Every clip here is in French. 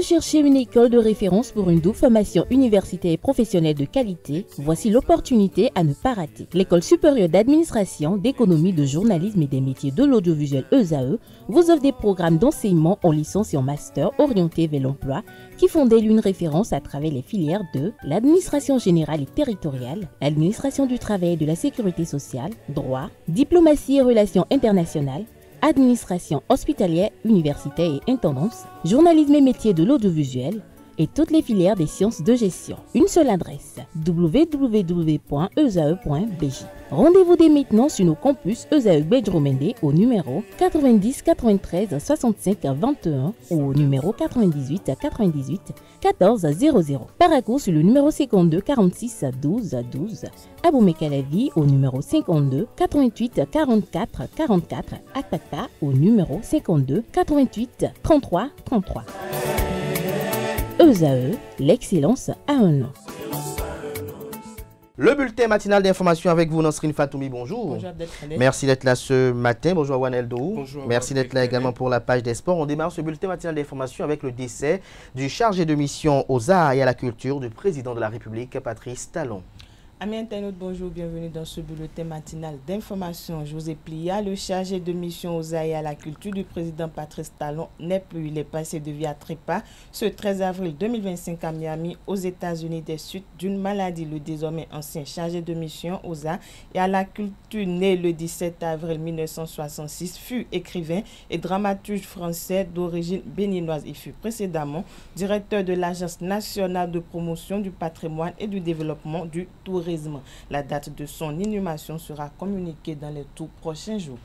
recherchez une école de référence pour une double formation universitaire et professionnelle de qualité? Voici l'opportunité à ne pas rater. L'École supérieure d'administration, d'économie, de journalisme et des métiers de l'audiovisuel ESAE vous offre des programmes d'enseignement en licence et en master orientés vers l'emploi qui font d'elle une référence à travers les filières de l'administration générale et territoriale, l'administration du travail et de la sécurité sociale, droit, diplomatie et relations internationales, administration hospitalière, universitaire et intendance, journalisme et métiers de l'audiovisuel et toutes les filières des sciences de gestion. Une seule adresse, www.esae.bj. Rendez-vous dès maintenant sur nos campus ESAE Bedjromende au numéro 90 93 65 21 ou au numéro 98 98 14 00. Paracourt sur le numéro 52 46 12 12. Aboumé-Calavi au numéro 52 88 44 44. Akpakpa au numéro 52 88 33 33. ESAE, l'excellence à un nom. Le bulletin matinal d'information avec vous, Nasrine Fatoumi, bonjour. Bonjour Abdelkhaled. Merci d'être là ce matin. Bonjour Wanel Dou. Bonjour. Merci d'être là également pour la page des sports. On démarre ce bulletin matinal d'information avec le décès du chargé de mission aux arts et à la culture du président de la République, Patrice Talon. Amis internautes, bonjour, bienvenue dans ce bulletin matinal d'information. José Plia, le chargé de mission aux arts et à la culture du président Patrice Talon, n'est plus. Il est passé de vie à trépas ce 13 avril 2025 à Miami, aux États-Unis, des suites d'une maladie. Le désormais ancien chargé de mission aux arts et à la culture, né le 17 avril 1966, fut écrivain et dramaturge français d'origine béninoise. Il fut précédemment directeur de l'Agence nationale de promotion du patrimoine et du développement du tourisme. La date de son inhumation sera communiquée dans les tout prochains jours.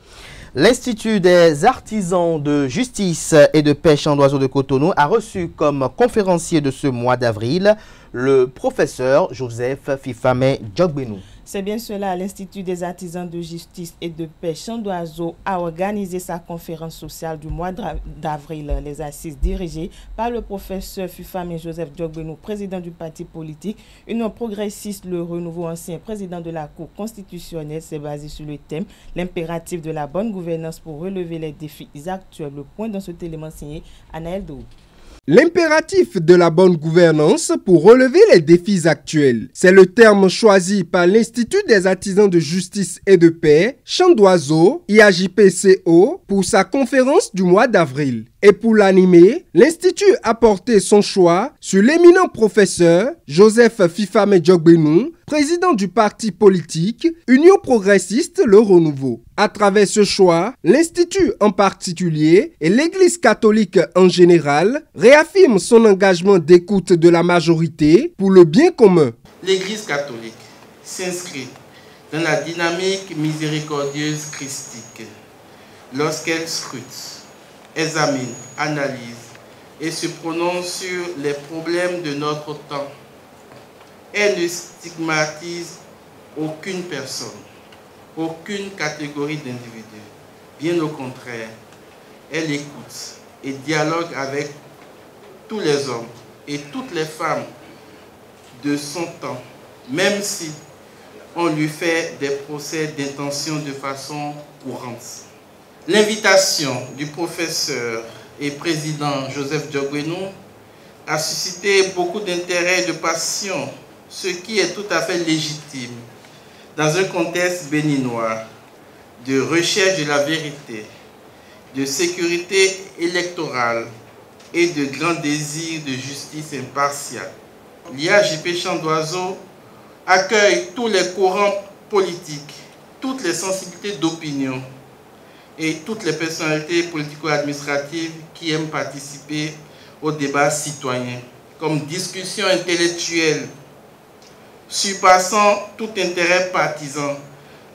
L'Institut des artisans de justice et de pêche en oiseaux de Cotonou a reçu comme conférencier de ce mois d'avril le professeur Joseph Fifame Djogbenou. C'est bien cela, l'Institut des artisans de justice et de pêche en d'oiseaux a organisé sa conférence sociale du mois d'avril. Les assises dirigées par le professeur Fifame Joseph Djogbenou, président du parti politique Union progressiste, le renouveau, ancien président de la Cour constitutionnelle, s'est basé sur le thème l'impératif de la bonne gouvernance pour relever les défis actuels. Le point dans cet élément signé Anaël Dou. L'impératif de la bonne gouvernance pour relever les défis actuels. C'est le terme choisi par l'Institut des artisans de justice et de paix, Chant d'oiseaux, IAJPCO, pour sa conférence du mois d'avril. Et pour l'animer, l'Institut a porté son choix sur l'éminent professeur Joseph Fifame Djogbenou, président du parti politique Union progressiste Le Renouveau. À travers ce choix, l'Institut en particulier et l'Église catholique en général réaffirment son engagement d'écoute de la majorité pour le bien commun. L'Église catholique s'inscrit dans la dynamique miséricordieuse christique lorsqu'elle scrute, examine, analyse et se prononce sur les problèmes de notre temps. Elle ne stigmatise aucune personne, aucune catégorie d'individus. Bien au contraire, elle écoute et dialogue avec tous les hommes et toutes les femmes de son temps, même si on lui fait des procès d'intention de façon courante. L'invitation du professeur et président Joseph Djogbenou a suscité beaucoup d'intérêt et de passion, ce qui est tout à fait légitime dans un contexte béninois de recherche de la vérité, de sécurité électorale et de grand désir de justice impartiale. L'IAJP Chant d'oiseaux accueille tous les courants politiques, toutes les sensibilités d'opinion et toutes les personnalités politico-administratives qui aiment participer au débat citoyen, comme discussion intellectuelle, surpassant tout intérêt partisan,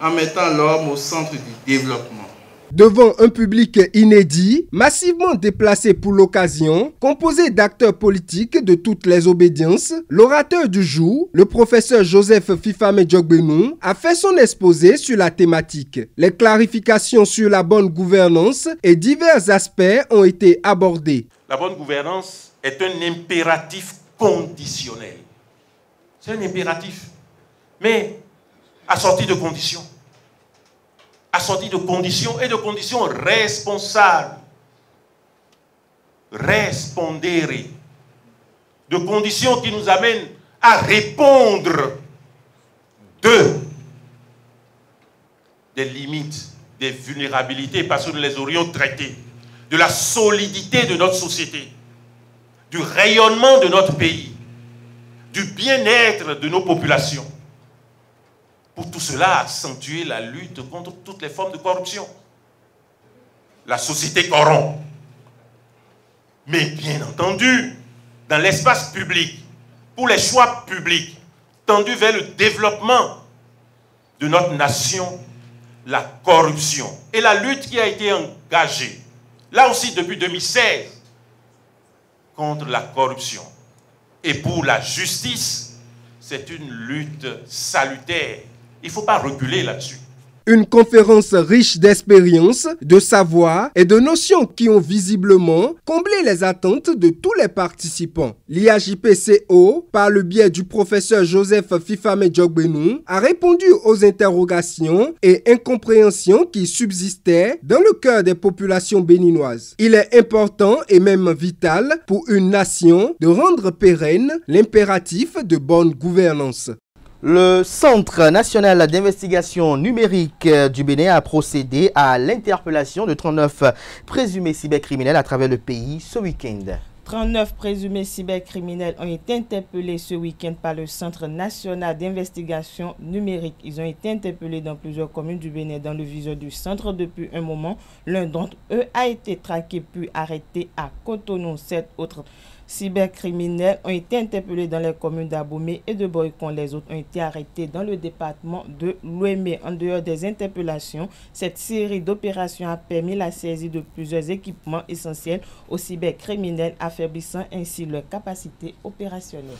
en mettant l'homme au centre du développement. Devant un public inédit, massivement déplacé pour l'occasion, composé d'acteurs politiques de toutes les obédiences, l'orateur du jour, le professeur Joseph Fifame Djogbenou, a fait son exposé sur la thématique. Les clarifications sur la bonne gouvernance et divers aspects ont été abordés. La bonne gouvernance est un impératif conditionnel. C'est un impératif, mais assorti de conditions. Assorti de conditions et de conditions responsables. Respondere. de conditions qui nous amènent à répondre des limites, des vulnérabilités, parce que nous les aurions traitées, de la solidité de notre société, du rayonnement de notre pays, du bien-être de nos populations. Pour tout cela, accentuer la lutte contre toutes les formes de corruption. La société corrompt. Mais bien entendu, dans l'espace public, pour les choix publics, tendus vers le développement de notre nation, la corruption et la lutte qui a été engagée, là aussi depuis 2016, contre la corruption et pour la justice, c'est une lutte salutaire. Il ne faut pas reculer là-dessus. Une conférence riche d'expériences, de savoir et de notions qui ont visiblement comblé les attentes de tous les participants. L'IAJPCO, par le biais du professeur Joseph Fifame Djogbenou, a répondu aux interrogations et incompréhensions qui subsistaient dans le cœur des populations béninoises. Il est important et même vital pour une nation de rendre pérenne l'impératif de bonne gouvernance. Le Centre national d'investigation numérique du Bénin a procédé à l'interpellation de 39 présumés cybercriminels à travers le pays ce week-end. 39 présumés cybercriminels ont été interpellés ce week-end par le Centre national d'investigation numérique. Ils ont été interpellés dans plusieurs communes du Bénin dans le viseur du centre depuis un moment. L'un d'entre eux a été traqué puis arrêté à Cotonou. 7 autres cybercriminels ont été interpellés dans les communes d'Aboumé et de Boycon. Les autres ont été arrêtés dans le département de l'Ouémé. En dehors des interpellations, cette série d'opérations a permis la saisie de plusieurs équipements essentiels aux cybercriminels, affaiblissant ainsi leur capacité opérationnelle.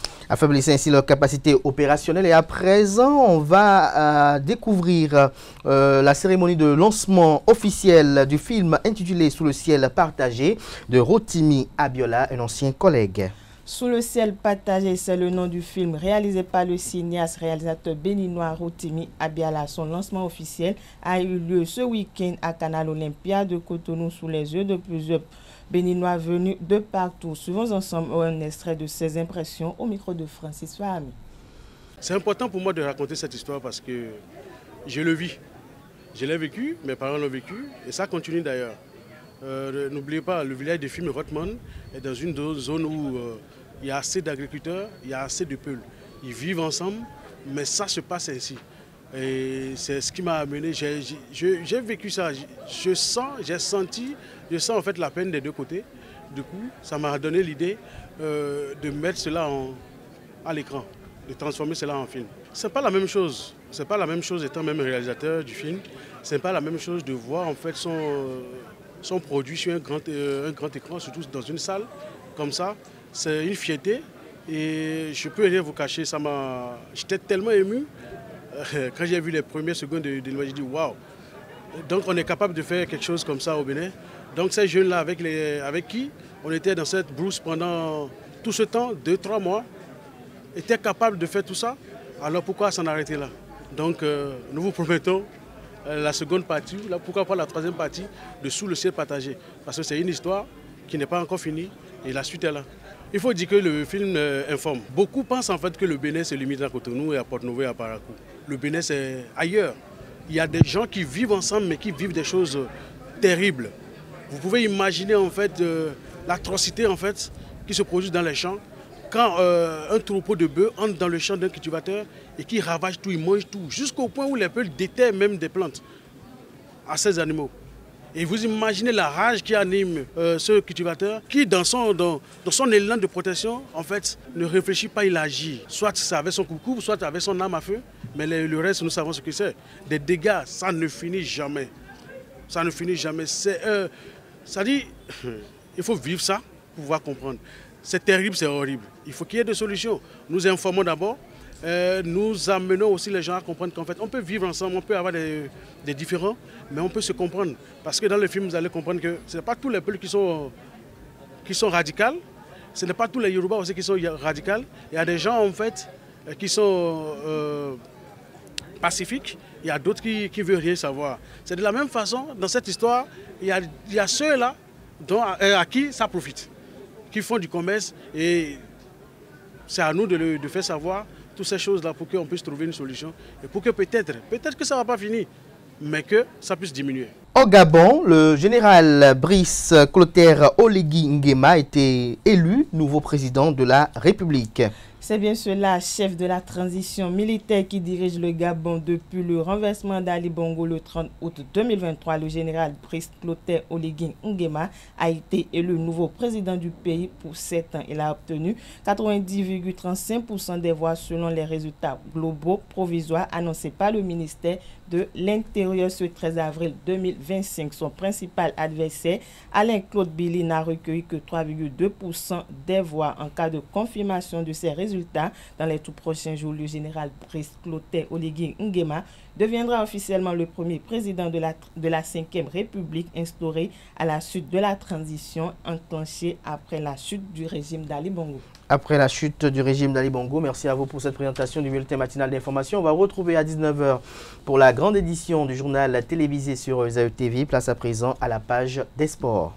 Et à présent, on va découvrir la cérémonie de lancement officiel du film intitulé Sous le ciel partagé de Rotimi Abiola, un ancien collègue. Sous le ciel partagé, c'est le nom du film réalisé par le cinéaste réalisateur béninois Rotimi Abiola. Son lancement officiel a eu lieu ce week-end à Canal Olympia de Cotonou sous les yeux de plusieurs béninois venus de partout. Suivons ensemble un extrait de ses impressions au micro de Francis Fahami. C'est important pour moi de raconter cette histoire parce que je le vis. Je l'ai vécu, mes parents l'ont vécu et ça continue d'ailleurs. N'oubliez pas, le village de Fime Rotman est dans une zone où il y a assez d'agriculteurs, il y a assez de peuples. Ils vivent ensemble, mais ça se passe ainsi. Et c'est ce qui m'a amené, j'ai vécu ça, je sens en fait la peine des deux côtés. Du coup, ça m'a donné l'idée de mettre cela à l'écran, de transformer cela en film. C'est pas la même chose. C'est pas la même chose étant même réalisateur du film. C'est pas la même chose de voir en fait son produit sur un grand écran, surtout dans une salle comme ça. C'est une fierté et je peux rien vous cacher, j'étais tellement ému quand j'ai vu les premières secondes de l'image, j'ai dit waouh. Donc on est capable de faire quelque chose comme ça au Bénin. Donc ces jeunes-là avec qui on était dans cette brousse pendant tout ce temps, 2-3 mois, étaient capables de faire tout ça, alors pourquoi s'en arrêter là? Donc nous vous promettons la seconde partie, pourquoi pas la troisième partie de Sous le ciel partagé. Parce que c'est une histoire qui n'est pas encore finie et la suite est là. Il faut dire que le film informe. Beaucoup pensent en fait que le Bénin se limite à Cotonou et à Port-Novo et à Parakou. Le Bénin c'est ailleurs. Il y a des gens qui vivent ensemble mais qui vivent des choses terribles. Vous pouvez imaginer en fait l'atrocité en fait qui se produit dans les champs. Quand un troupeau de bœufs entre dans le champ d'un cultivateur et qui ravage tout, il mange tout, jusqu'au point où les bœufs déterrent même des plantes à ces animaux. Et vous imaginez la rage qui anime ce cultivateur qui, dans son élan de protection, en fait, ne réfléchit pas, il agit. Soit c'est avec son coucou, soit avec son arme à feu, mais le reste, nous savons ce que c'est. Des dégâts, ça ne finit jamais. Ça ne finit jamais. Ça dit, il faut vivre ça pour pouvoir comprendre. C'est terrible, c'est horrible. Il faut qu'il y ait des solutions. Nous informons d'abord, nous amenons aussi les gens à comprendre qu'en fait, on peut vivre ensemble, on peut avoir des différends, mais on peut se comprendre. Parce que dans le film, vous allez comprendre que ce n'est pas tous les peuples qui sont radicaux, ce n'est pas tous les Yoruba aussi qui sont radicaux. Il y a des gens en fait qui sont pacifiques, il y a d'autres qui ne veulent rien savoir. C'est de la même façon, dans cette histoire, il y a ceux-là à qui ça profite, qui font du commerce et c'est à nous de faire savoir toutes ces choses-là pour qu'on puisse trouver une solution et pour que peut-être que ça ne va pas finir, mais que ça puisse diminuer. Au Gabon, le général Brice Clotaire Oligui Nguema a été élu nouveau président de la République. C'est bien cela, chef de la transition militaire qui dirige le Gabon depuis le renversement d'Ali Bongo le 30 août 2023. Le général Brice Clotaire Oligui Nguema a été élu nouveau président du pays pour 7 ans. Il a obtenu 90,35% des voix selon les résultats globaux provisoires annoncés par le ministère de l'Intérieur ce 13 avril 2025. Son principal adversaire, Alain-Claude Billy, n'a recueilli que 3,2% des voix. En cas de confirmation de ces résultats, dans les tout prochains jours, le général Brice Clotaire Oligui Nguema deviendra officiellement le premier président de la 5e République instaurée à la suite de la transition enclenchée après la chute du régime d'Ali Bongo. Après la chute du régime d'Ali Bongo, merci à vous pour cette présentation du bulletin matinal d'information. On va retrouver à 19h pour la grande édition du journal télévisé sur ESAE TV. Place à présent à la page des sports.